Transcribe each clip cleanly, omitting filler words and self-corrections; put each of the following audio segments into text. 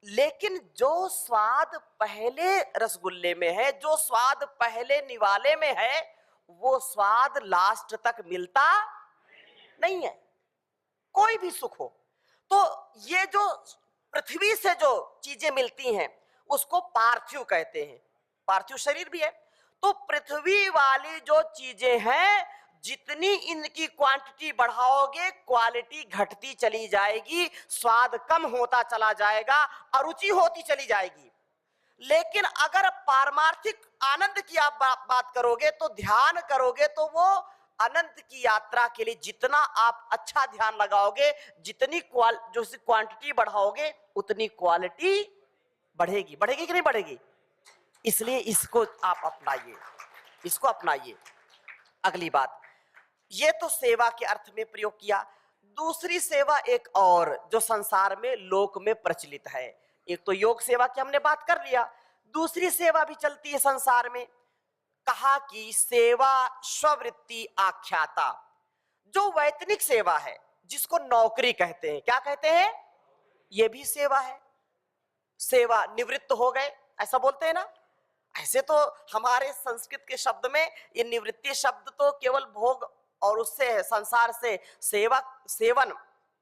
लेकिन जो स्वाद पहले रसगुल्ले में है, जो स्वाद पहले निवाले में है, वो स्वाद लास्ट तक मिलता नहीं है, कोई भी सुख हो। तो ये जो पृथ्वी से जो चीजें मिलती हैं उसको पार्थिव कहते हैं, पार्थिव शरीर भी है। तो पृथ्वी वाली जो चीजें हैं, जितनी इनकी क्वांटिटी बढ़ाओगे क्वालिटी घटती चली जाएगी, स्वाद कम होता चला जाएगा, अरुचि होती चली जाएगी। लेकिन अगर पारमार्थिक आनंद की आप बात करोगे, तो ध्यान करोगे, तो वो अनंत की यात्रा के लिए जितना आप अच्छा ध्यान लगाओगे, जितनी जो क्वांटिटी बढ़ाओगे, उतनी क्वालिटी बढ़ेगी। बढ़ेगी कि नहीं बढ़ेगी? इसलिए इसको आप अपनाइए, इसको अपनाइए। अगली बात, ये तो सेवा के अर्थ में प्रयोग किया। दूसरी सेवा एक और जो संसार में लोक में प्रचलित है, एक तो योग सेवा की हमने बात कर लिया, दूसरी सेवा भी चलती है संसार में। कहा कि सेवा स्ववृत्ति आख्याता, जो वैतनिक सेवा है, जिसको नौकरी कहते हैं, क्या कहते हैं? ये भी सेवा है। सेवा निवृत्त हो गए ऐसा बोलते हैं ना। ऐसे तो हमारे संस्कृत के शब्द में ये निवृत्ति शब्द तो केवल भोग और उससे है, संसार से सेवा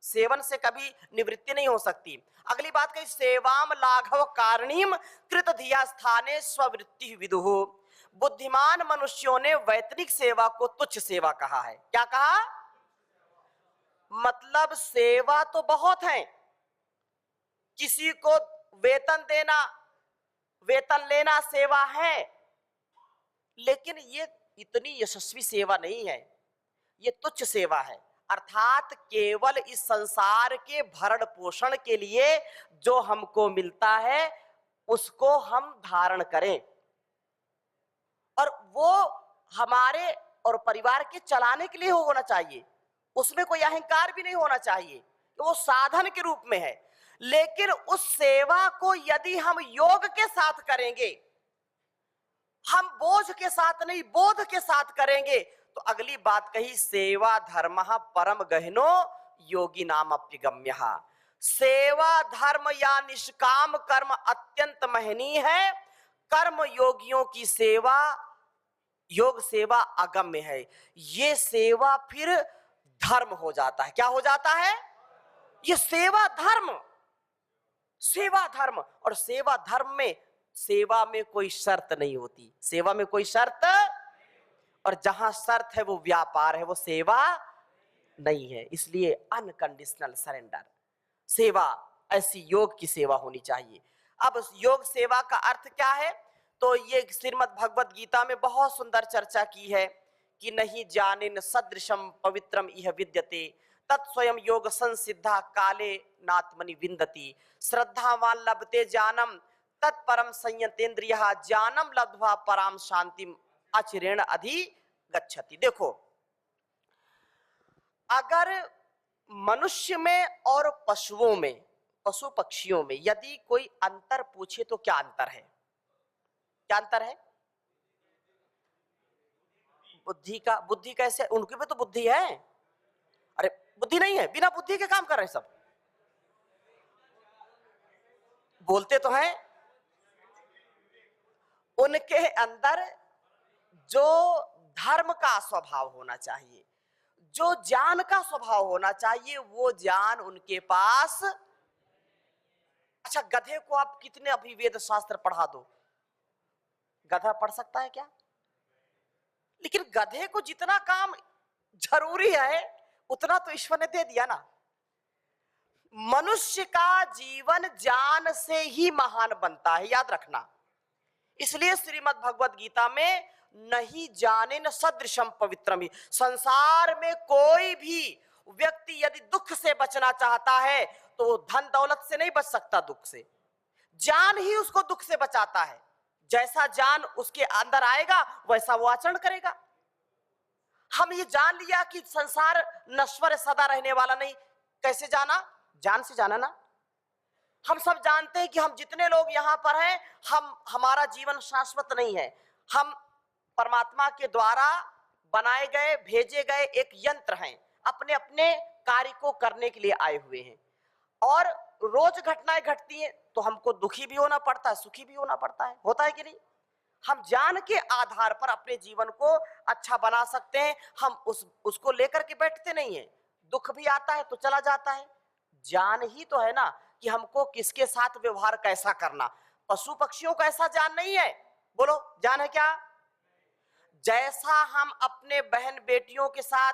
सेवन से कभी निवृत्ति नहीं हो सकती। अगली बात कही, सेवाम लाघव कारणीम कृत धिया स्थाने स्ववृत्ति विदुः। बुद्धिमान मनुष्यों ने वैतनिक सेवा को तुच्छ सेवा कहा है। क्या कहा? मतलब सेवा तो बहुत है, किसी को वेतन देना, वेतन लेना सेवा है, लेकिन ये इतनी यशस्वी सेवा नहीं है, ये तुच्छ सेवा है। अर्थात केवल इस संसार के भरण पोषण के लिए जो हमको मिलता है उसको हम धारण करें, और वो हमारे और परिवार के चलाने के लिए होना चाहिए, उसमें कोई अहंकार भी नहीं होना चाहिए, तो वो साधन के रूप में है। लेकिन उस सेवा को यदि हम योग के साथ करेंगे, हम बोझ के साथ नहीं बोध के साथ करेंगे, तो अगली बात कही, सेवा धर्म परम गहनो योगी नाम अप्यगम्य। सेवा धर्म या निष्काम कर्म अत्यंत महनीय है, कर्म योगियों की सेवा, योग सेवा अगम्य है। ये सेवा फिर धर्म हो जाता है। क्या हो जाता है? ये सेवा धर्म, सेवा धर्म। और सेवा धर्म में, सेवा में कोई शर्त नहीं होती, सेवा में कोई शर्त, और जहां शर्त है वो व्यापार है, वो सेवा नहीं है। इसलिए अनकंडीशनल सरेंडर सेवा, ऐसी योग की सेवा होनी चाहिए। अब योग सेवा का अर्थ क्या है? तो ये श्रीमद् भगवत गीता में बहुत सुंदर चर्चा की है कि नहीं जानेन सदृशम पवित्रम इह विद्यते तत्स्वयं योग संसिद्धा काले नात्मनि विन्दति श्रद्धावान लभते जानम तत्परम संयतेन्द्रियः जानम लब्ध्वा पराम शांतिम आचरेण अधिगच्छति। देखो, अगर मनुष्य में और पशुओं में, पशु पक्षियों में यदि कोई अंतर पूछे तो क्या अंतर है? क्या अंतर है? बुद्धि का। बुद्धि कैसे? उनकी भी तो बुद्धि है। अरे बुद्धि नहीं है, बिना बुद्धि के काम कर रहे हैं सब, बोलते तो हैं। उनके अंदर जो धर्म का स्वभाव होना चाहिए, जो ज्ञान का स्वभाव होना चाहिए, वो ज्ञान उनके पास। अच्छा, गधे को आप कितने अभी वेद शास्त्र पढ़ा दो, गधा पढ़ सकता है क्या? लेकिन गधे को जितना काम जरूरी है उतना तो ईश्वर ने दे दिया ना। मनुष्य का जीवन ज्ञान से ही महान बनता है, याद रखना। इसलिए श्रीमद् भगवत गीता में नहीं जाने न सदृशम पवित्रम ही, संसार में कोई भी व्यक्ति यदि दुख से बचना चाहता है तो वो धन दौलत से नहीं बच सकता, दुख से। ज्ञान ही उसको दुख से बचाता है। जैसा ज्ञान उसके अंदर आएगा वैसा वो आचरण करेगा। हम ये जान लिया कि संसार नश्वर सदा रहने वाला नहीं, कैसे जाना? ज्ञान से जाना ना। हम सब जानते हैं कि हम जितने लोग यहाँ पर हैं, हमारा जीवन शाश्वत नहीं है। हम परमात्मा के द्वारा बनाए गए, भेजे गए एक यंत्र हैं, अपने अपने कार्य को करने के लिए आए हुए हैं। और रोज घटनाएं घटती हैं तो हमको दुखी भी होना पड़ता है, सुखी भी होना पड़ता है, होता है कि नहीं? हम ज्ञान के आधार पर अपने जीवन को अच्छा बना सकते हैं। हम उसको लेकर के बैठते नहीं है। दुख भी आता है तो चला जाता है। ज्ञान ही तो है ना कि हमको किसके साथ व्यवहार कैसा करना। पशु पक्षियों का ऐसा ज्ञान नहीं है। बोलो ज्ञान है क्या? जैसा हम अपने बहन बेटियों के साथ,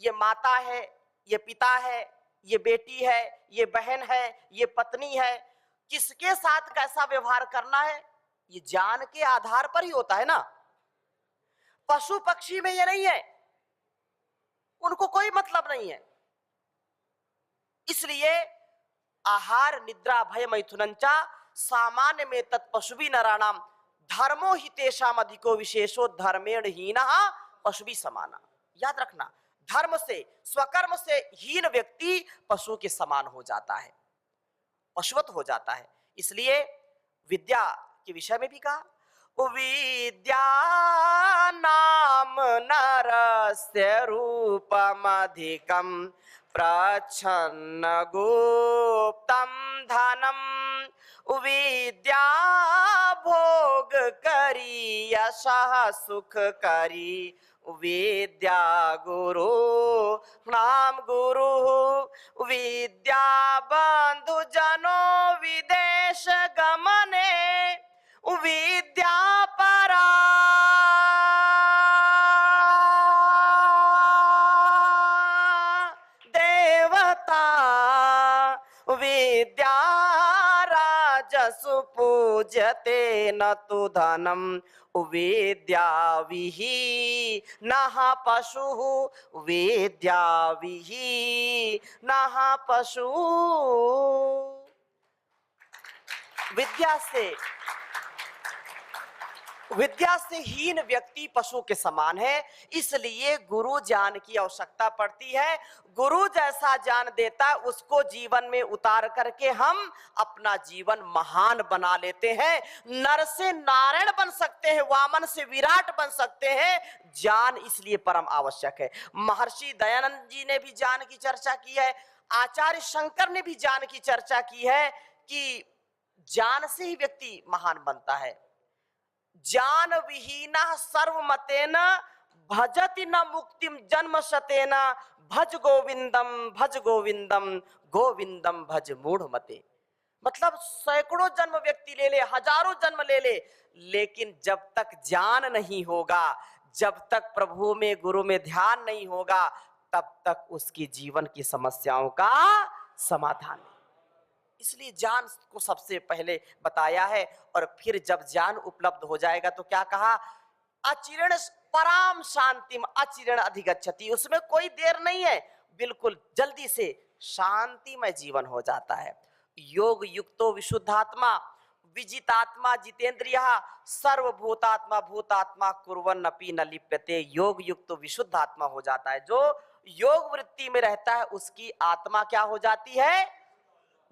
ये माता है, ये पिता है, ये बेटी है, ये बहन है, ये पत्नी है, किसके साथ कैसा व्यवहार करना है, ये ज्ञान के आधार पर ही होता है ना। पशु पक्षी में ये नहीं है, उनको कोई मतलब नहीं है। इसलिए आहार निद्रा भय मैथुनंचा सामान्य में तत्पशुभि नराणाम धर्मो हि तेषाम अधिको विशेषो धर्मेण हीनः पशुभि समाना। याद रखना, धर्म से, स्वकर्म से हीन व्यक्ति पशु के समान हो जाता है, पशुवत हो जाता है। इसलिए विद्या के विषय में भी कहा, विद्या नाम नरस्य रूपमधिकं प्रच्छन्न गुप्तं धनम विद्या भोग करी यशः सुख करी विद्या गुरु नाम गुरु विद्या बंधु जनो विदेश गमने विद्या परा देवता विद्या राजसु पूज्यते न तु धनम विद्या विहीनः पशुः विद्या विहीनः पशु। विद्या से हीन व्यक्ति पशु के समान है। इसलिए गुरु ज्ञान की आवश्यकता पड़ती है। गुरु जैसा ज्ञान देता उसको जीवन में उतार करके हम अपना जीवन महान बना लेते हैं। नर से नारायण बन सकते हैं, वामन से विराट बन सकते हैं। ज्ञान इसलिए परम आवश्यक है। महर्षि दयानंद जी ने भी ज्ञान की चर्चा की है, आचार्य शंकर ने भी ज्ञान की चर्चा की है कि ज्ञान से ही व्यक्ति महान बनता है। ज्ञान विहीना सर्वमतेन भजति न मुक्तिम जन्म शतेन भज गोविंदम भज गोविंदम गोविंदम भज मूढ़ मते। मतलब सैकड़ों जन्म व्यक्ति ले ले, हजारों जन्म ले ले, लेकिन जब तक ज्ञान नहीं होगा, जब तक प्रभु में गुरु में ध्यान नहीं होगा, तब तक उसकी जीवन की समस्याओं का समाधान नहीं। इसलिए ज्ञान को सबसे पहले बताया है। और फिर जब ज्ञान उपलब्ध हो जाएगा तो क्या कहा, अचिरण पराम शांतिम अचिरण अधिगच्छति। उसमें कोई देर नहीं है, बिल्कुल जल्दी से शांतिमय जीवन हो जाता है। योग युक्तो विशुद्धात्मा विजितात्मा जितेंद्रिय सर्वभूतात्मा भूतात्मा कुर्वन्नपि न लिप्यते। योग युक्त विशुद्ध आत्मा हो जाता है। जो योग वृत्ति में रहता है उसकी आत्मा क्या हो जाती है,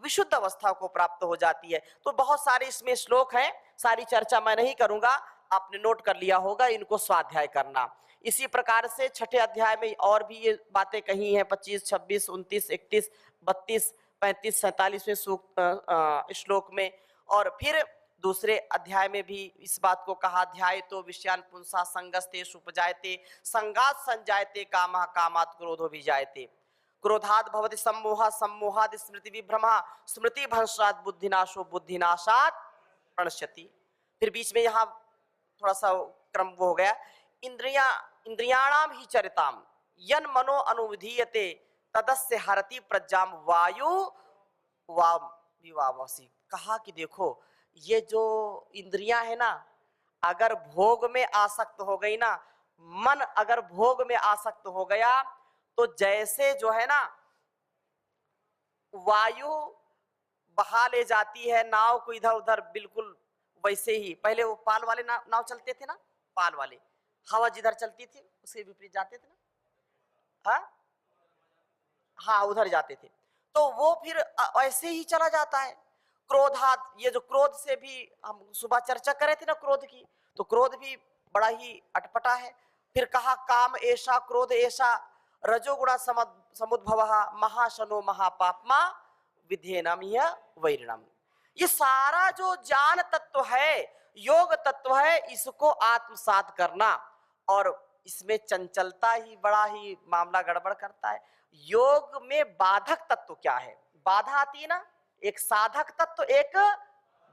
विशुद्ध अवस्था को प्राप्त हो जाती है। तो बहुत सारे इसमें श्लोक हैं, सारी चर्चा मैं नहीं करूंगा, आपने नोट कर लिया होगा, इनको स्वाध्याय करना। इसी प्रकार से छठे अध्याय में और भी ये बातें कही हैं, 25, 26, 29, 31, 32, 35, 47वें श्लोक में। और फिर दूसरे अध्याय में भी इस बात को कहा, ध्याय तो विषयान पुंसा संगस्ते उपजायते संगात संजायते कामः कामात् क्रोधो विजायते क्रोधात् भवति सम्मोहः सम्मोहात् स्मृति विभ्रमः स्मृति भ्रंशात् बुद्धिनाशो बुद्धिनाशात् प्रणश्यति। फिर बीच में यहाँ थोड़ा सा क्रम वो हो गया, इंद्रियाणाम ही चरिताम यन मनो अनुविधीयते तदस्य हरति प्रज्ञाम वायु वावसी। कहा कि देखो ये जो इंद्रियां है ना, अगर भोग में आसक्त हो गई ना, मन अगर भोग में आसक्त हो गया तो जैसे जो है ना वायु बहा ले जाती है नाव को इधर उधर, बिल्कुल वैसे ही पहले वो पाल वाले नाव चलते थे ना, पाल वाले हवा जिधर चलती थी उसके विपरीत जाते थे ना, हाँ उधर जाते थे। तो वो फिर ऐसे ही चला जाता है। क्रोधात, ये जो क्रोध से भी हम सुबह चर्चा कर रहे थे ना क्रोध की, तो क्रोध भी बड़ा ही अटपटा है। फिर कहा काम ऐसा क्रोध ऐसा रजोगुणा समुद्भव महाशनो महापापमा विधेनम यह वैरिणम। ये सारा जो ज्ञान तत्व है, योग तत्व है, इसको आत्मसात करना, और इसमें चंचलता ही बड़ा ही मामला गड़बड़ करता है। योग में बाधक तत्व क्या है? बाधा आती है ना, एक साधक तत्व, एक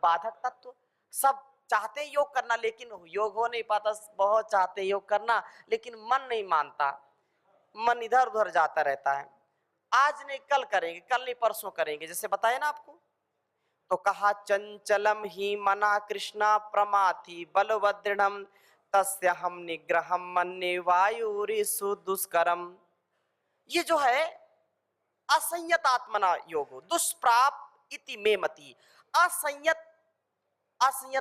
बाधक तत्व। सब चाहते हैं योग करना, लेकिन योग हो नहीं पाता। बहुत चाहते हैं योग करना, लेकिन मन नहीं मानता, मन इधर उधर जाता रहता है। आज नहीं कल करेंगे, कल नहीं परसों करेंगे, जैसे बताया ना आपको। तो कहा चंचलम ही मना कृष्णा प्रमाथि बलवदृढ़म तस्य हम निग्रहम मन्ये वायुरिसु दुष्करम। ये जो है असंयत आत्मना योगो दुष्प्राप इति मे मति। असंयत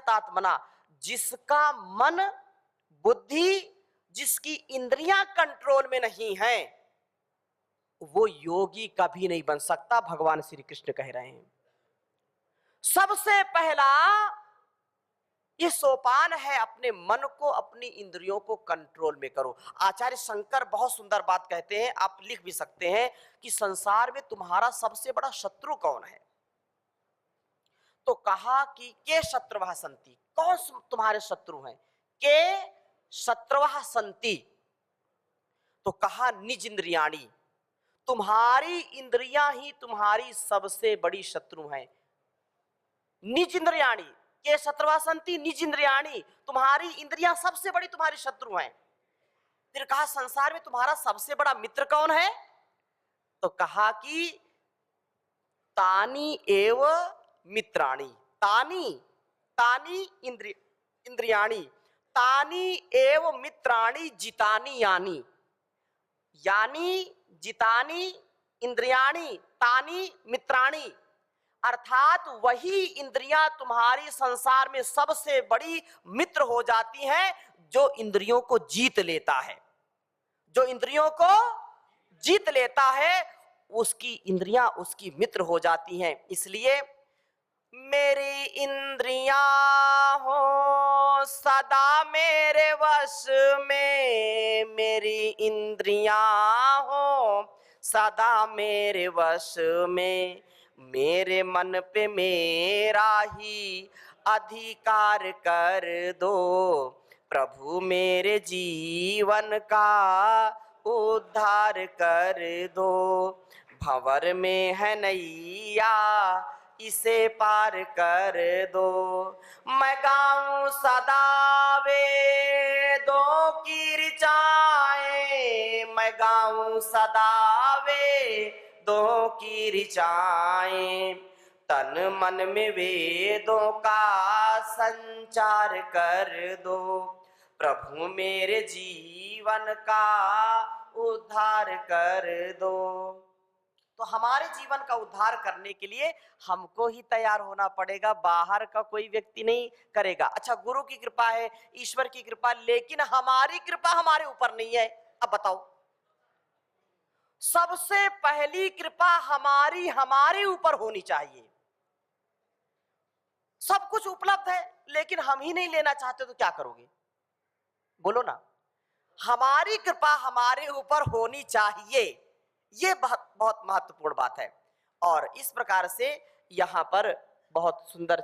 आत्मना, जिसका मन बुद्धि, जिसकी इंद्रियां कंट्रोल में नहीं है, वो योगी कभी नहीं बन सकता। भगवान श्री कृष्ण कह रहे हैं सबसे पहला ये सोपान है, अपने मन को, अपनी इंद्रियों को कंट्रोल में करो। आचार्य शंकर बहुत सुंदर बात कहते हैं, आप लिख भी सकते हैं कि संसार में तुम्हारा सबसे बड़ा शत्रु कौन है? तो कहा कि के शत्रुवः सन्ति, कौन तुम्हारे शत्रु हैं? के शत्रुवः सन्ति। तो कहा निज इंद्रियाणी, तुम्हारी इंद्रियां ही तुम्हारी सबसे बड़ी शत्रु हैं। निज इंद्रियाणी के शत्रुवः सन्ति, निज इंद्रियाणी, तुम्हारी इंद्रियां सबसे बड़ी तुम्हारी शत्रु हैं। फिर कहा संसार में तुम्हारा सबसे बड़ा मित्र कौन है? तो कहा कि तानी एव मित्राणी, तानी इंद्रियाणी, तानी एव मित्राणी जितानी यानी, यानी जितानी इंद्रियाणी तानी मित्राणी। अर्थात वही इंद्रियां तुम्हारी संसार में सबसे बड़ी मित्र हो जाती हैं जो इंद्रियों को जीत लेता है। जो इंद्रियों को जीत लेता है, उसकी इंद्रियां उसकी मित्र हो जाती हैं। इसलिए मेरी इंद्रियां हो सदा मेरे वश में, मेरी इंद्रियां हो सदा मेरे वश में, मेरे मन पे मेरा ही अधिकार कर दो, प्रभु मेरे जीवन का उद्धार कर दो। भंवर में है नैया इसे पार कर दो, मैं गाऊं सदा वेदों की ऋचाएं, मैं गाऊं सदा वेदों की ऋचाएं, तन मन में वेदों का संचार कर दो, प्रभु मेरे जीवन का उद्धार कर दो। तो हमारे जीवन का उद्धार करने के लिए हमको ही तैयार होना पड़ेगा, बाहर का कोई व्यक्ति नहीं करेगा। अच्छा, गुरु की कृपा है, ईश्वर की कृपा, लेकिन हमारी कृपा हमारे ऊपर नहीं है। अब बताओ, सबसे पहली कृपा हमारी हमारे ऊपर होनी चाहिए। सब कुछ उपलब्ध है, लेकिन हम ही नहीं लेना चाहते तो क्या करोगे? बोलो ना। हमारी कृपा हमारे ऊपर होनी चाहिए, ये बहुत महत्वपूर्ण बात है। और इस प्रकार से यहाँ पर बहुत सुंदर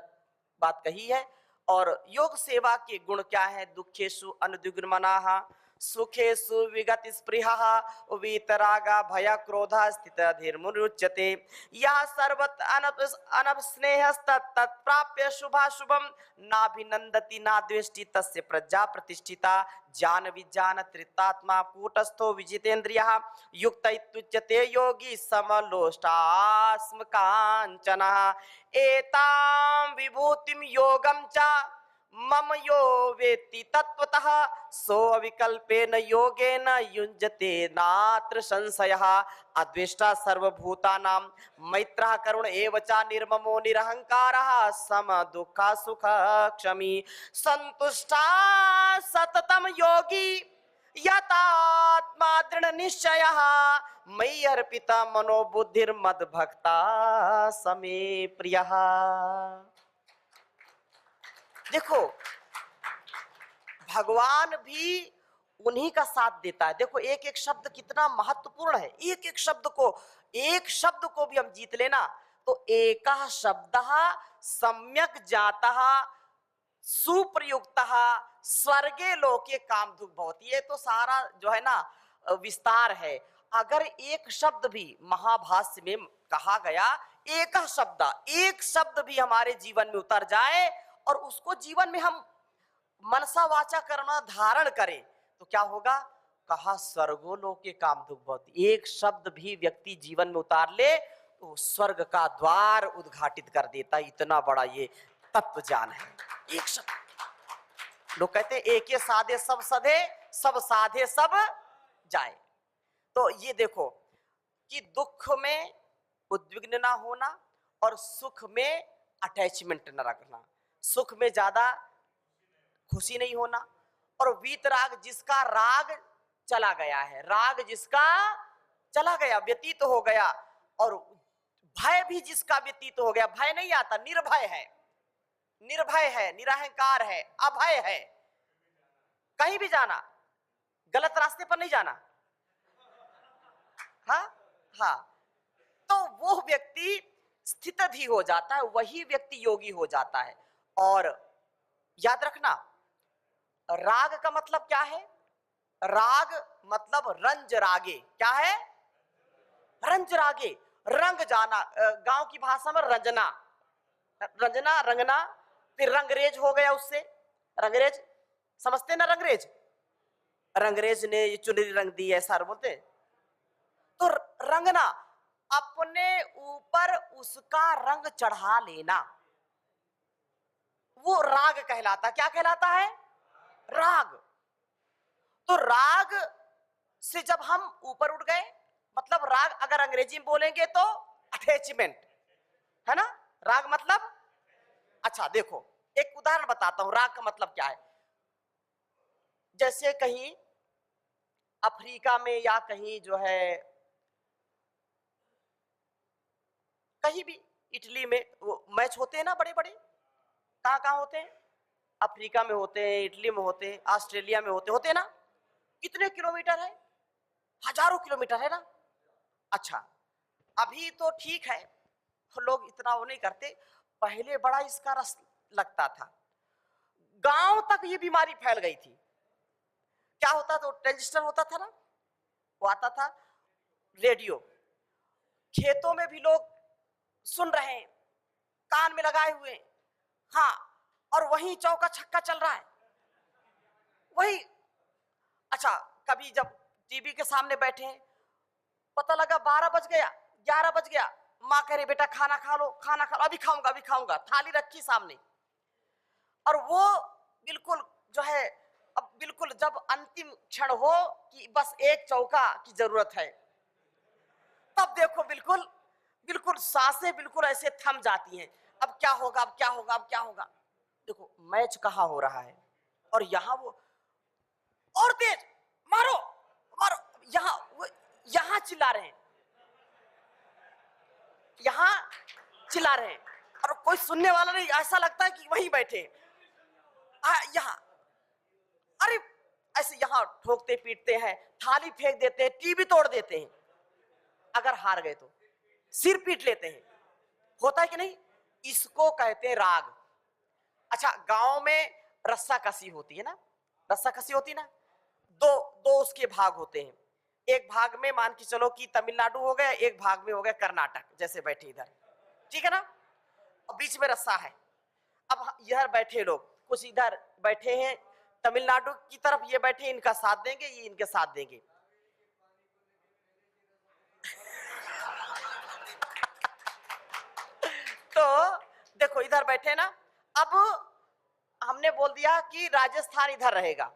बात कही है। और योग सेवा के गुण क्या है? दुखेषु अनुद्विग्नमनाः, सुखेषु विगत स्पृहः, वीतरागा भय क्रोध स्थित धीर्मुच्यते, यः सर्वत्र अनवस्नेहस्तत्प्राप्य शुभाशुभम नाभिनंदति नाद्वेष्टि तस्य प्रज्ञा प्रतिष्ठिता, ज्ञान विज्ञान तृप्तात्मा कूटस्थो विजितेन्द्रियः, युक्त इत्युच्यते योगी समलोष्टास्म कांचनः, एतां विभूतिं योगं च मम यो वेत्ति तत्वतः, सो अविकल्पेन योगेन युञ्जते नात्र संशयः, अद्वेष्टा सर्वभूतानां मैत्रः करुण एव च निर्ममो निरहंकारः, सम दुःख सुख क्षमी, संतुष्टा सततं योगी यतात्मा दृढ़ निश्चयः, मयि अर्पिता मनोबुद्धिर्मद्भक्ता समे प्रियः। देखो, भगवान भी उन्हीं का साथ देता है। देखो, एक एक शब्द कितना महत्वपूर्ण है। एक एक शब्द को भी हम जीत लेना तो एकः शब्दः सम्यक जातः सुप्रयुक्तः स्वर्गे लोके कामधुक् भवति। ये तो सारा जो है ना विस्तार है। अगर एक शब्द भी महाभाष्य में कहा गया, एक शब्द भी हमारे जीवन में उतर जाए और उसको जीवन में हम मनसा वाचा कर्मणा धारण करें तो क्या होगा? कहा स्वर्गो लोके कामधुक् भवति। एक शब्द भी व्यक्ति जीवन में उतार ले तो स्वर्ग का द्वार उद्घाटित कर देता। इतना बड़ा ये तत्व ज्ञान है। एक शब्द, लोग कहते हैं एक साधे सब सधे, सब साधे सब जाए। तो ये देखो कि दुख में उद्विग्न ना होना और सुख में अटैचमेंट न रखना, सुख में ज्यादा खुशी नहीं होना। और वीतराग, जिसका राग चला गया है, राग जिसका चला गया, व्यतीत हो गया, और भय भी जिसका व्यतीत हो गया, भय नहीं आता, निर्भय है, निर्भय है, निरहंकार है, अभय है। कहीं भी जाना, गलत रास्ते पर नहीं जाना। हाँ, तो वो व्यक्ति स्थितधि हो जाता है, वही व्यक्ति योगी हो जाता है। और याद रखना, राग का मतलब क्या है? राग मतलब रंज रागे। क्या है? रंज रागे, रंग जाना। गांव की भाषा में रंजना, रंजना, रंगना, फिर रंगरेज हो गया उससे। रंगरेज समझते ना? रंगरेज, रंगरेज ने ये चुनरी रंग दी है, सर बोलते। तो रंगना, अपने ऊपर उसका रंग चढ़ा लेना, वो राग कहलाता। क्या कहलाता है? राग। तो राग से जब हम ऊपर उठ गए, मतलब राग अगर अंग्रेजी में बोलेंगे तो अटैचमेंट है ना। राग मतलब, अच्छा देखो एक उदाहरण बताता हूं राग का मतलब क्या है। जैसे कहीं अफ्रीका में या कहीं जो है, कहीं भी, इटली में वो मैच होते हैं ना बड़े बड़े, कहां कहां होते हैं? अफ्रीका में होते हैं, इटली में होते हैं, ऑस्ट्रेलिया में होते हैं ना। कितने किलोमीटर है? हजारों किलोमीटर है ना। अच्छा, अभी तो ठीक है, लोग इतना वो नहीं करते, पहले बड़ा इसका रस लगता था। गांव तक ये बीमारी फैल गई थी। क्या होता? तो ट्रांजिस्टर होता था ना, वो आता था, रेडियो, खेतों में भी लोग सुन रहे हैं, कान में लगाए हुए, हाँ, और वही चौका छक्का चल रहा है, वही। अच्छा, कभी जब टीवी के सामने बैठे हैं, पता लगा 12 बज गया, 11 बज गया, माँ कह रही बेटा खाना खा लो, खाना खा लो। अभी खाऊंगा, अभी खाऊंगा, थाली रखी सामने। और वो बिल्कुल जो है, अब बिल्कुल जब अंतिम क्षण हो कि बस एक चौका की जरूरत है, तब देखो बिल्कुल बिल्कुल सांसें बिल्कुल ऐसे थम जाती हैं। अब क्या होगा, अब क्या होगा, अब क्या होगा। देखो मैच कहाँ हो रहा है, और यहाँ वो और तेज मारो मारो, यहाँ चिल्ला रहे हैं, यहाँ चिल्ला रहे हैं, और कोई सुनने वाला नहीं। ऐसा लगता है कि वहीं बैठे यहाँ, अरे ऐसे यहाँ ठोकते पीटते हैं, थाली फेंक देते हैं, टीवी तोड़ देते हैं। अगर हार गए तो सिर पीट लेते हैं। होता है कि नहीं? इसको कहते हैं राग। अच्छा, गांव में रस्सा कसी होती है ना, रस्सा कसी होती है ना, दो दो उसके भाग होते हैं। एक भाग में मान के चलो कि तमिलनाडु हो गया, एक भाग में हो गया कर्नाटक, जैसे बैठे इधर, ठीक है ना, और बीच में रस्सा है। अब इधर बैठे लोग कुछ इधर बैठे हैं तमिलनाडु की तरफ, ये बैठे इनका साथ देंगे, ये इनके साथ देंगे। तो देखो इधर बैठे ना, अब हमने बोल दिया कि राजस्थान इधर रहेगा,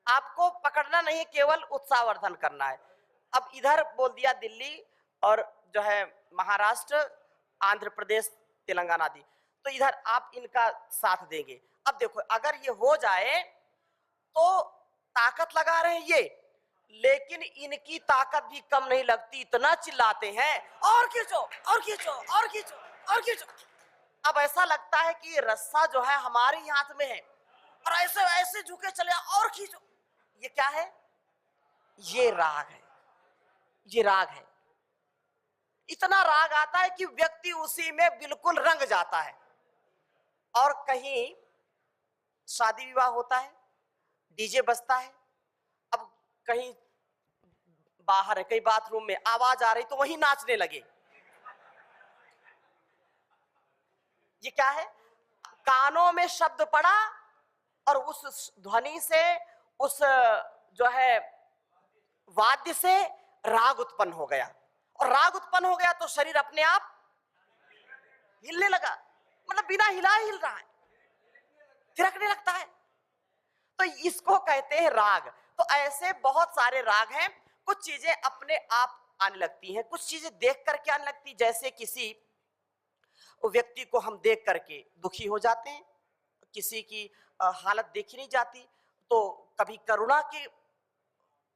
आपको पकड़ना नहीं है, केवल उत्साहवर्धन करना है। अब इधर बोल दिया दिल्ली और जो है महाराष्ट्र, आंध्र प्रदेश, तेलंगाना आदि, तो इधर आप इनका साथ देंगे। अब देखो अगर ये हो जाए तो ताकत लगा रहे हैं ये, लेकिन इनकी ताकत भी कम नहीं लगती, इतना चिल्लाते हैं, और खींचो और खींचो और खींचो और खींचो। अब ऐसा लगता है कि रस्सा जो है हमारे ही हाथ में है, और ऐसे ऐसे झुके चले और खींचो। ये क्या है? ये राग है, ये राग है। इतना राग आता है कि व्यक्ति उसी में बिल्कुल रंग जाता है। और कहीं शादी विवाह होता है, डीजे बजता है, अब कहीं बाहर है, कहीं बाथरूम में आवाज आ रही तो वहीं नाचने लगे। ये क्या है? कानों में शब्द पड़ा और उस ध्वनि से, उस जो है वाद्य से राग उत्पन्न हो गया, और राग उत्पन्न हो गया तो शरीर अपने आप हिलने लगा, मतलब बिना हिला हिल रहा है, थिरकने लगता है। तो इसको कहते हैं राग। तो ऐसे बहुत सारे राग हैं। कुछ चीजें अपने आप आने लगती हैं, कुछ चीजें देख करके आने लगती, जैसे किसी व्यक्ति को हम देख करके दुखी हो जाते हैं, किसी की हालत देखी नहीं जाती तो कभी करुणा के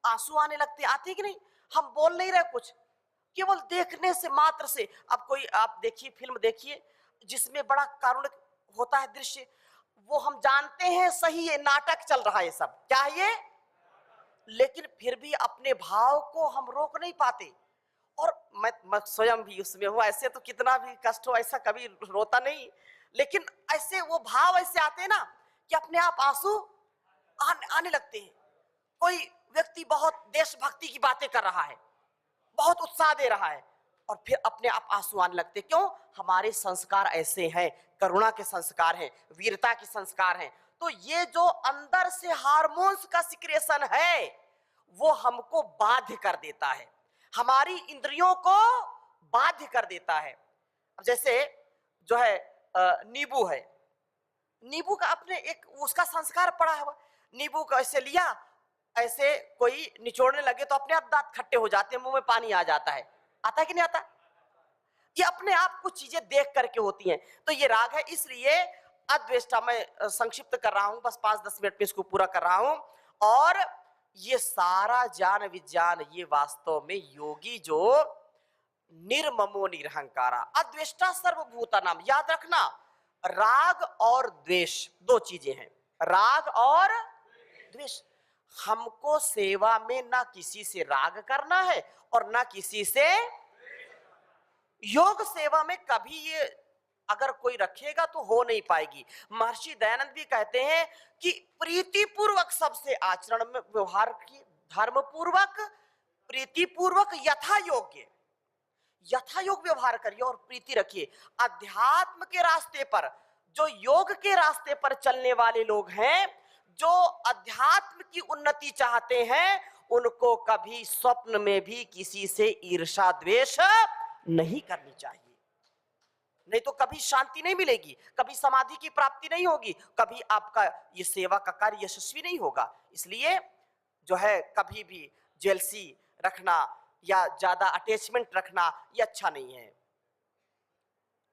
आंसू आने लगते, आते कि नहीं? हम बोल नहीं रहे कुछ, केवल देखने से मात्र से। अब कोई आप देखिए, फिल्म देखिए जिसमें बड़ा करुण होता है दृश्य, वो हम जानते हैं सही ये नाटक चल रहा है, ये सब क्या है ये, लेकिन फिर भी अपने भाव को हम रोक नहीं पाते। और मैं स्वयं भी उसमें हूँ, ऐसे तो कितना भी कष्ट हो ऐसा कभी रोता नहीं, लेकिन ऐसे वो भाव ऐसे आते हैं ना कि अपने आप आंसू आने लगते हैं। कोई व्यक्ति बहुत देशभक्ति की बातें कर रहा है, बहुत उत्साह दे रहा है, और फिर अपने आप आंसू आने लगते। क्यों? हमारे संस्कार ऐसे हैं, करुणा के संस्कार हैं, वीरता के संस्कार हैं। तो ये जो अंदर से हार्मोन्स का सिक्रेशन है वो हमको बाध्य कर देता है, हमारी इंद्रियों को बाध्य कर देता है। अब जैसे जो है नींबू है, नींबू का अपने एक उसका संस्कार पड़ा है। नींबू को ऐसे लिया, ऐसे कोई निचोड़ने लगे तो अपने आप दांत खट्टे हो जाते हैं, मुंह में पानी आ जाता है। आता है कि नहीं आता? ये अपने आप कुछ चीजें देख करके होती हैं। तो ये राग है, इसलिए अद्वेष्टा, मैं संक्षिप्त कर रहा हूं, बस 5-10 मिनट में इसको पूरा कर रहा हूं। और ये सारा ज्ञान विज्ञान ये वास्तव में योगी जो निर्ममो निरहंकारा अद्वेष्टा सर्वभूता नाम, याद रखना, राग और द्वेष दो चीजें हैं, राग और द्वेष। हमको सेवा में ना किसी से राग करना है और ना किसी से। योग सेवा में कभी ये अगर कोई रखेगा तो हो नहीं पाएगी। महर्षि दयानंद भी कहते हैं कि प्रीति पूर्वक सबसे आचरण में व्यवहार की, धर्म पूर्वक, प्रीति पूर्वक, यथा योग्य, यथा योग व्यवहार करिए और प्रीति रखिए। अध्यात्म के रास्ते पर, जो योग के रास्ते पर चलने वाले लोग हैं, जो अध्यात्म की उन्नति चाहते हैं, उनको कभी स्वप्न में भी किसी से ईर्ष्या द्वेष नहीं करनी चाहिए, नहीं तो कभी शांति नहीं मिलेगी, कभी समाधि की प्राप्ति नहीं होगी, कभी आपका ये सेवा का कार्य यशस्वी नहीं होगा। इसलिए जो है कभी भी जेलसी रखना या ज्यादा अटैचमेंट रखना ये अच्छा नहीं है।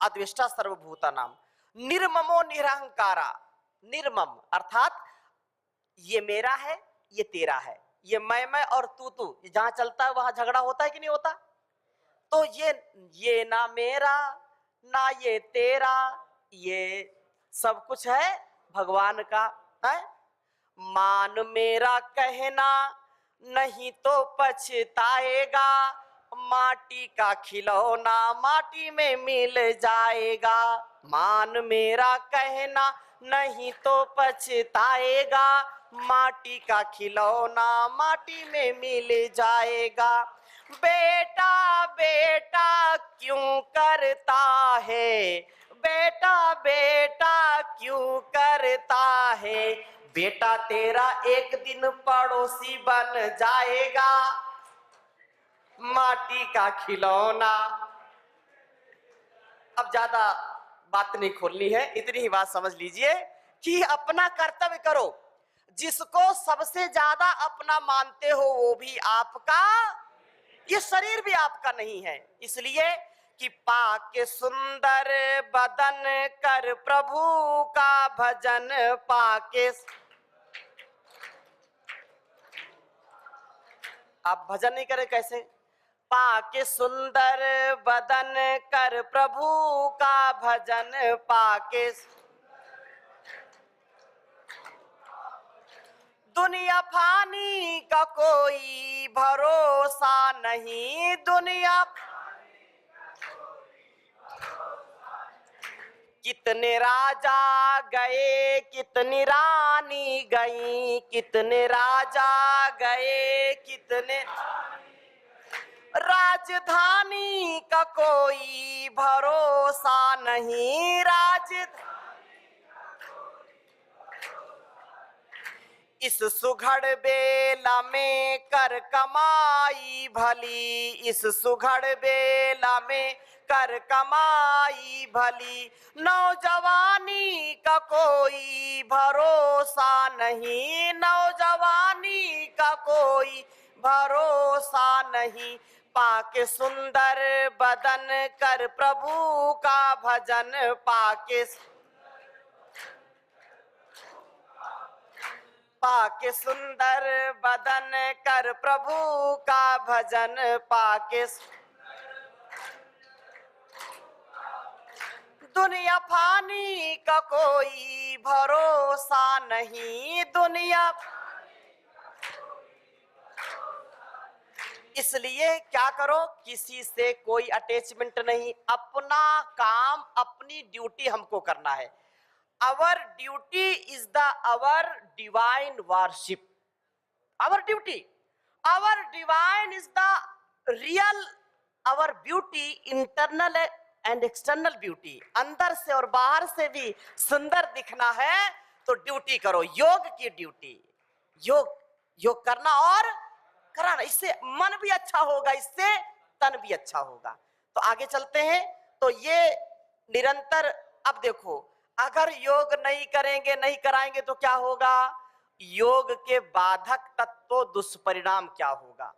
अद्वेष्टा सर्वभूता नाम, निर्ममो निरहंकारा, निर्मम अर्थात ये मेरा है ये तेरा है, ये मैं और तू, जहां चलता है वहां झगड़ा होता है कि नहीं होता? तो ये ना मेरा ना ये तेरा, ये सब कुछ है भगवान का है। मान मेरा कहना नहीं तो पछताएगा, माटी का खिलौना माटी में मिल जाएगा। मान मेरा कहना नहीं तो पछताएगा, माटी का खिलौना माटी में मिल जाएगा। बेटा बेटा क्यों करता है, बेटा बेटा क्यों करता है, बेटा तेरा एक दिन पड़ोसी बन जाएगा, माटी का खिलौना। अब ज्यादा बात नहीं खोलनी है, इतनी ही बात समझ लीजिए कि अपना कर्तव्य करो, जिसको सबसे ज्यादा अपना मानते हो वो भी आपका, ये शरीर भी आपका नहीं है। इसलिए कि पाके सुंदर बदन कर प्रभु का भजन, पाके आप भजन नहीं करे कैसे? पाके सुंदर बदन कर प्रभु का भजन, पाके दुनिया फानी का कोई भरोसा नहीं, दुनिया कितने राजा गए कितनी रानी गई, कितने राजा गए कितने, राजधानी का कोई भरोसा नहीं, राजधानी इस सुघड़ बेला में कर कमाई भली, इस सुघड़ बेला में कर कमाई भली, नौजवानी का कोई भरोसा नहीं, नौजवानी का कोई भरोसा नहीं, पाके सुंदर बदन कर प्रभु का भजन, पाके सुंदर बदन कर प्रभु का भजन, पाके दुनिया फानी का कोई भरोसा नहीं, दुनिया, इसलिए क्या करो, किसी से कोई अटैचमेंट नहीं, अपना काम अपनी ड्यूटी हमको करना है। Our duty is our divine worship. Our duty, our divine is the real, our beauty, internal and external beauty. अंदर से और बाहर से भी सुंदर दिखना है तो ड्यूटी करो, योग की ड्यूटी, योग करना और कराना, इससे मन भी अच्छा होगा, इससे तन भी अच्छा होगा। तो आगे चलते हैं। तो ये निरंतर, अब देखो, अगर योग नहीं करेंगे नहीं कराएंगे तो क्या होगा, योग के बाधक तत्व दुष्परिणाम क्या होगा।